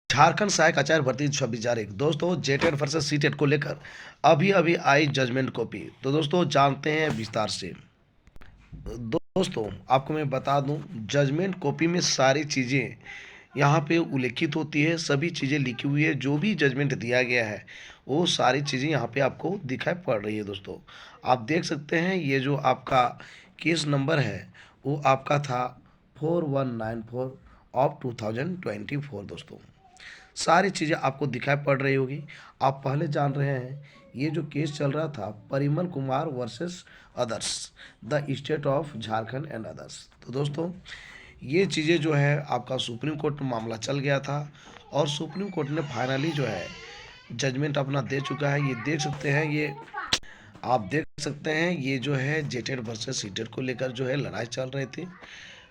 झारखंड सहायक आचार्य भर्ती 26/1 दोस्तों जेटेट वर्सेस सीटेट को लेकर अभी अभी आई जजमेंट कॉपी। तो दोस्तों जानते हैं विस्तार से। दोस्तों आपको मैं बता दूं, जजमेंट कॉपी में सारी चीज़ें यहाँ पे उल्लेखित होती है, सभी चीज़ें लिखी हुई है। जो भी जजमेंट दिया गया है वो सारी चीज़ें यहाँ पे आपको दिखाई पड़ रही है। दोस्तों आप देख सकते हैं, ये जो आपका केस नंबर है वो आपका था 4194 ऑफ 2024। दोस्तों सारी चीज़ें आपको दिखाई पड़ रही होगी। आप पहले जान रहे हैं ये जो केस चल रहा था Parimal Kumar versus others, the state of Jharkhand and others. तो दोस्तों ये चीज़ें जो है आपका सुप्रीम कोर्ट में मामला चल गया था और सुप्रीम कोर्ट ने फाइनली जो है जजमेंट अपना दे चुका है। ये देख सकते हैं, ये आप देख सकते हैं, ये जो है जेटेड वर्सेस सीटेड को लेकर जो है लड़ाई चल रही थी।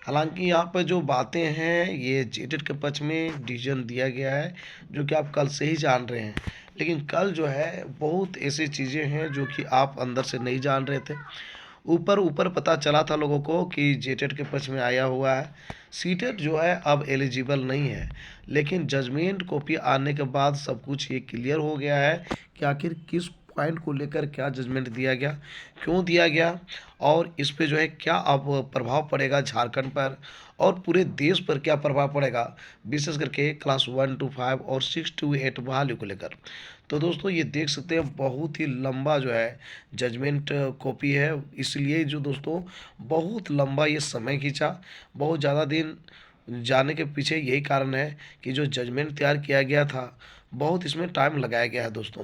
हालांकि यहाँ पर जो बातें हैं ये जेटेड के पक्ष में डिसीजन दिया गया है, जो कि आप कल से ही जान रहे हैं। लेकिन कल जो है बहुत ऐसी चीज़ें हैं जो कि आप अंदर से नहीं जान रहे थे। ऊपर ऊपर पता चला था लोगों को कि जेटेड के पक्ष में आया हुआ है, सीटेड जो है अब एलिजिबल नहीं है। लेकिन जजमेंट कॉपी आने के बाद सब कुछ ये क्लियर हो गया है कि आखिर किस पॉइंट को लेकर क्या जजमेंट दिया गया, क्यों दिया गया, और इस पे जो है क्या अब प्रभाव पड़ेगा झारखंड पर और पूरे देश पर क्या प्रभाव पड़ेगा, विशेष करके क्लास 1 to 5 और 6 to 8 बहाली को लेकर। तो दोस्तों ये देख सकते हैं बहुत ही लंबा जो है जजमेंट कॉपी है, इसलिए जो दोस्तों बहुत लंबा ये समय खींचा, बहुत ज़्यादा दिन जाने के पीछे यही कारण है कि जो जजमेंट तैयार किया गया था बहुत इसमें टाइम लगाया गया है। दोस्तों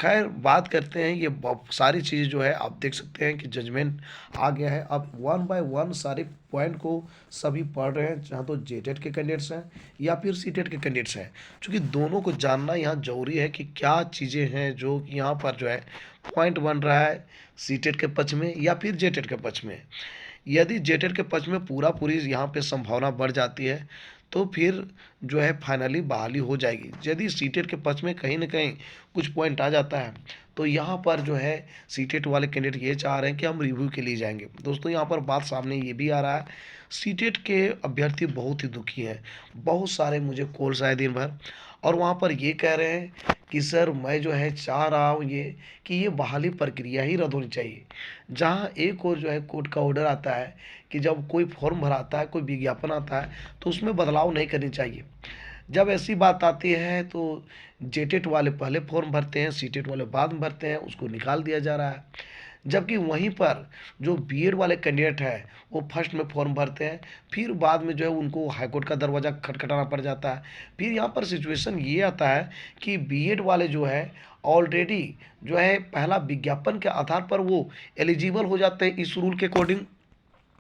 खैर बात करते हैं, ये सारी चीज़ें जो है आप देख सकते हैं कि जजमेंट आ गया है। अब वन बाय वन सारे पॉइंट को सभी पढ़ रहे हैं, जहाँ तो जेटेड के कैंडिडेट्स हैं या फिर सीटेड के कैंडिडेट्स हैं, क्योंकि दोनों को जानना यहाँ जरूरी है कि क्या चीज़ें हैं जो कि यहाँ पर जो है पॉइंट बन रहा है सीटेड के पक्ष में या फिर जेटेड के पक्ष में। यदि जेटेड के पक्ष में पूरा पूरी यहाँ पे संभावना बढ़ जाती है तो फिर जो है फाइनली बहाली हो जाएगी। यदि सीटेट के पक्ष में कहीं ना कहीं कुछ पॉइंट आ जाता है तो यहाँ पर जो है सीटेट वाले कैंडिडेट ये चाह रहे हैं कि हम रिव्यू के लिए जाएंगे। दोस्तों यहाँ पर बात सामने ये भी आ रहा है, सीटेट के अभ्यर्थी बहुत ही दुखी हैं। बहुत सारे मुझे कॉल्स आए दिन भर और वहाँ पर ये कह रहे हैं कि सर मैं जो है चाह रहा हूँ ये कि ये बहाली प्रक्रिया ही रद्द होनी चाहिए। जहाँ एक और जो है कोर्ट का ऑर्डर आता है कि जब कोई फॉर्म भराता है, कोई विज्ञापन आता है तो उसमें बदलाव नहीं करनी चाहिए। जब ऐसी बात आती है तो जेटेट वाले पहले फॉर्म भरते हैं, सीटेट वाले बाद में भरते हैं, उसको निकाल दिया जा रहा है। जबकि वहीं पर जो बीएड वाले कैंडिडेट है वो फर्स्ट में फॉर्म भरते हैं, फिर बाद में जो है उनको हाईकोर्ट का दरवाज़ा खटखटाना पड़ जाता है। फिर यहाँ पर सिचुएशन ये आता है कि बीएड वाले जो है ऑलरेडी जो है पहला विज्ञापन के आधार पर वो एलिजिबल हो जाते हैं इस रूल के अकॉर्डिंग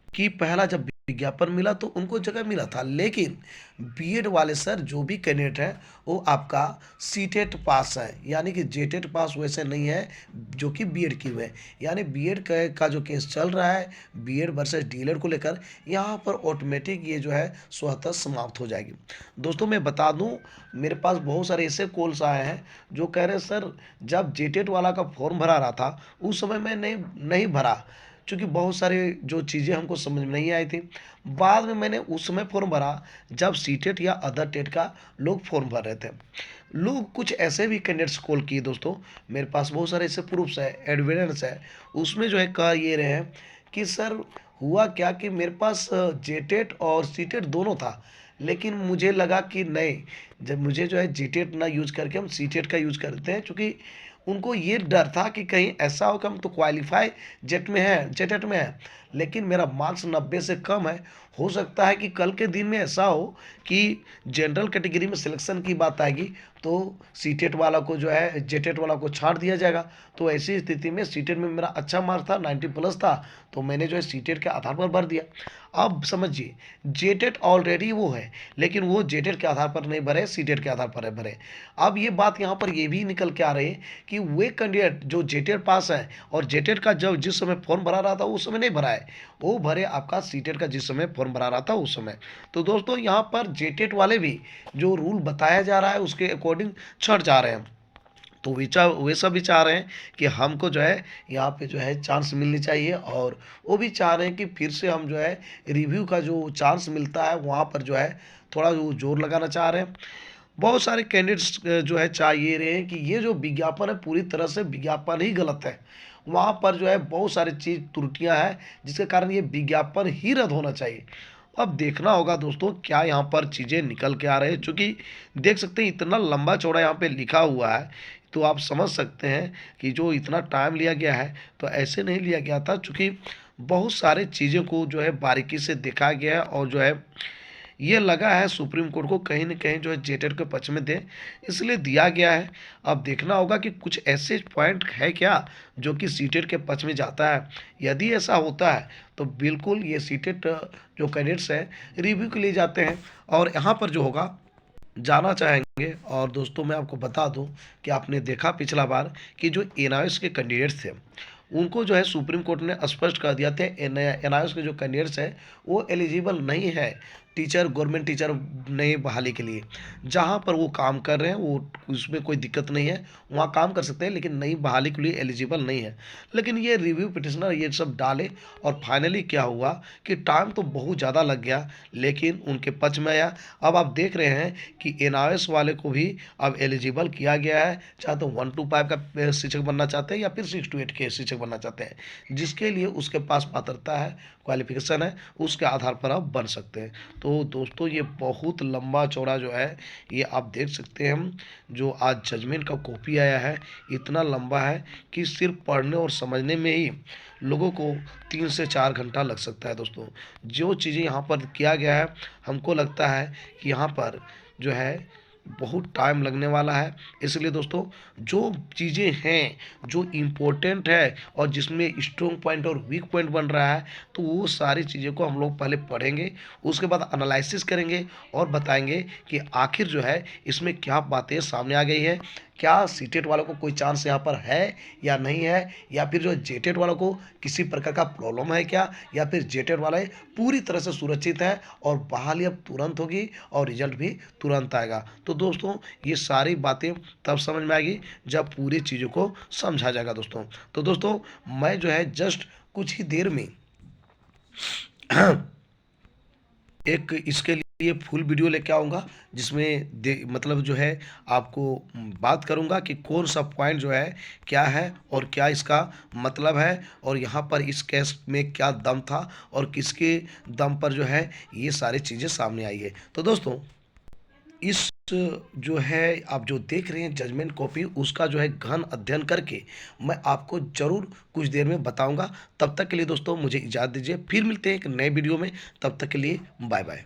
कि पहला जब विज्ञापन मिला तो उनको जगह मिला था। लेकिन बीएड वाले सर जो भी कैंडिडेट हैं वो आपका सीटेट पास है, यानी कि जेटेट पास वैसे नहीं है जो कि बीएड की हुए। यानी बीएड का जो केस चल रहा है बीएड वर्सेस डीएलएड को लेकर, यहाँ पर ऑटोमेटिक ये जो है स्वतः समाप्त हो जाएगी। दोस्तों मैं बता दूं, मेरे पास बहुत सारे ऐसे कॉल्स आए हैं जो कह रहे हैं सर जब जेटेट वाला का फॉर्म भरा रहा था उस समय मैं नहीं भरा, क्योंकि बहुत सारे जो चीज़ें हमको समझ में नहीं आई थी। बाद में मैंने उस समय फॉर्म भरा जब सीटेट या अदर टेट का लोग फॉर्म भर रहे थे। लोग कुछ ऐसे भी कैंडिडेट्स कॉल किए दोस्तों, मेरे पास बहुत सारे ऐसे प्रूफ्स है, एविडेंस है। उसमें जो है कह ये रहे हैं कि सर हुआ क्या कि मेरे पास जेटेट और सीटेट दोनों था, लेकिन मुझे लगा कि नहीं, जब मुझे जो है जेटेट ना यूज करके हम सीटेट का यूज करते हैं, क्योंकि उनको ये डर था कि कहीं ऐसा हो कि हम तो क्वालिफाई जेट में है, जेटेट में है, लेकिन मेरा मार्क्स 90 से कम है। हो सकता है कि कल के दिन में ऐसा हो कि जनरल कैटेगरी में सिलेक्शन की बात आएगी तो सीटेट वाला को जो है जेटेट वाला को छाड़ दिया जाएगा। तो ऐसी स्थिति में सीटेट में मेरा अच्छा मार्क्स था, 90+ था, तो मैंने जो है सीटेट के आधार पर भर दिया। अब समझिए जेटेट ऑलरेडी वो है, लेकिन वो जेटेट के आधार पर नहीं भरे, सीटेट के आधार पर भरे। अब ये बात यहाँ पर ये भी निकल के आ रही है कि वे कैंडिडेट जो जेटेट पास है और जेटेट का जब जिस समय फॉर्म भरा रहा था उस समय नहीं भरा है, वो भरे आपका सीटेट का जिस समय फॉर्म भरा रहा था उस समय। तो दोस्तों यहाँ पर जेटेट वाले भी जो रूल बताया जा रहा है उसके अकॉर्डिंग छट जा रहे हैं। तो वे सब भी चाह रहे हैं कि हमको जो है यहाँ पे जो है चांस मिलनी चाहिए, और वो भी चाह रहे हैं कि फिर से हम जो है रिव्यू का जो चांस मिलता है वहाँ पर जो है थोड़ा वो जोर लगाना चाह रहे हैं। बहुत सारे कैंडिडेट्स जो है चाह ये रहे हैं कि ये जो विज्ञापन है पूरी तरह से विज्ञापन ही गलत है। वहाँ पर जो है बहुत सारी चीज़ त्रुटियाँ हैं जिसके कारण ये विज्ञापन ही रद्द होना चाहिए। अब देखना होगा दोस्तों क्या यहाँ पर चीज़ें निकल के आ रहे हैं, चूँकि देख सकते हैं इतना लंबा चौड़ा यहाँ पे लिखा हुआ है, तो आप समझ सकते हैं कि जो इतना टाइम लिया गया है तो ऐसे नहीं लिया गया था, चूँकि बहुत सारे चीज़ों को जो है बारीकी से देखा गया है और जो है ये लगा है सुप्रीम कोर्ट को कहीं न कहीं जो है जेटेड के पक्ष में दे, इसलिए दिया गया है। अब देखना होगा कि कुछ ऐसे पॉइंट है क्या जो कि सीटेट के पक्ष में जाता है। यदि ऐसा होता है तो बिल्कुल ये सीटेट जो कैंडिडेट्स हैं रिव्यू के लिए जाते हैं और यहाँ पर जो होगा जाना चाहेंगे। और दोस्तों मैं आपको बता दूं कि आपने देखा पिछला बार कि जो एनआईएस के कैंडिडेट्स थे उनको जो है सुप्रीम कोर्ट ने स्पष्ट कर दिया था एनआईएस के जो कैंडिडेट्स हैं वो एलिजिबल नहीं है टीचर गवर्नमेंट टीचर नई बहाली के लिए। जहां पर वो काम कर रहे हैं वो उसमें कोई दिक्कत नहीं है, वहाँ काम कर सकते हैं, लेकिन नई बहाली के लिए एलिजिबल नहीं है। लेकिन ये रिव्यू पिटिशनर ये सब डाले और फाइनली क्या हुआ कि टाइम तो बहुत ज़्यादा लग गया लेकिन उनके पक्ष में आया। अब आप देख रहे हैं कि एनआईएस वाले को भी अब एलिजिबल किया गया है, चाहे तो 1 to 5 का शिक्षक बनना चाहते हैं या फिर 6 to 8 के शिक्षक बनना चाहते हैं, जिसके लिए उसके पास पात्रता है, क्वालिफिकेशन है, उसके आधार पर आप बन सकते हैं। तो दोस्तों ये बहुत लंबा चौड़ा जो है ये आप देख सकते हैं, हम जो आज जजमेंट का कॉपी आया है इतना लंबा है कि सिर्फ पढ़ने और समझने में ही लोगों को 3 से 4 घंटा लग सकता है। दोस्तों जो चीज़ें यहाँ पर किया गया है हमको लगता है कि यहाँ पर जो है बहुत टाइम लगने वाला है। इसलिए दोस्तों जो चीज़ें हैं जो इम्पोर्टेंट है और जिसमें स्ट्रॉन्ग पॉइंट और वीक पॉइंट बन रहा है तो वो सारी चीज़ों को हम लोग पहले पढ़ेंगे, उसके बाद एनालिसिस करेंगे और बताएंगे कि आखिर जो है इसमें क्या बातें सामने आ गई है, क्या सीटेट वालों को कोई चांस यहाँ पर है या नहीं है, या फिर जो जेटेट वालों को किसी प्रकार का प्रॉब्लम है क्या, या फिर जेटेट वाले पूरी तरह से सुरक्षित है और बहाली अब तुरंत होगी और रिजल्ट भी तुरंत आएगा। तो दोस्तों ये सारी बातें तब समझ में आएगी जब पूरी चीज़ों को समझा जाएगा दोस्तों। तो दोस्तों मैं जो है जस्ट कुछ ही देर में एक इसके लिए फुल वीडियो लेके आऊँगा जिसमें मतलब जो है आपको बात करूँगा कि कौन सा पॉइंट जो है क्या है और क्या इसका मतलब है और यहाँ पर इस केस में क्या दम था और किसके दम पर जो है ये सारी चीज़ें सामने आई है। तो दोस्तों इस जो है आप जो देख रहे हैं जजमेंट कॉपी उसका जो है गहन अध्ययन करके मैं आपको ज़रूर कुछ देर में बताऊंगा। तब तक के लिए दोस्तों मुझे इजाज़त दीजिए, फिर मिलते हैं एक नए वीडियो में। तब तक के लिए बाय बाय।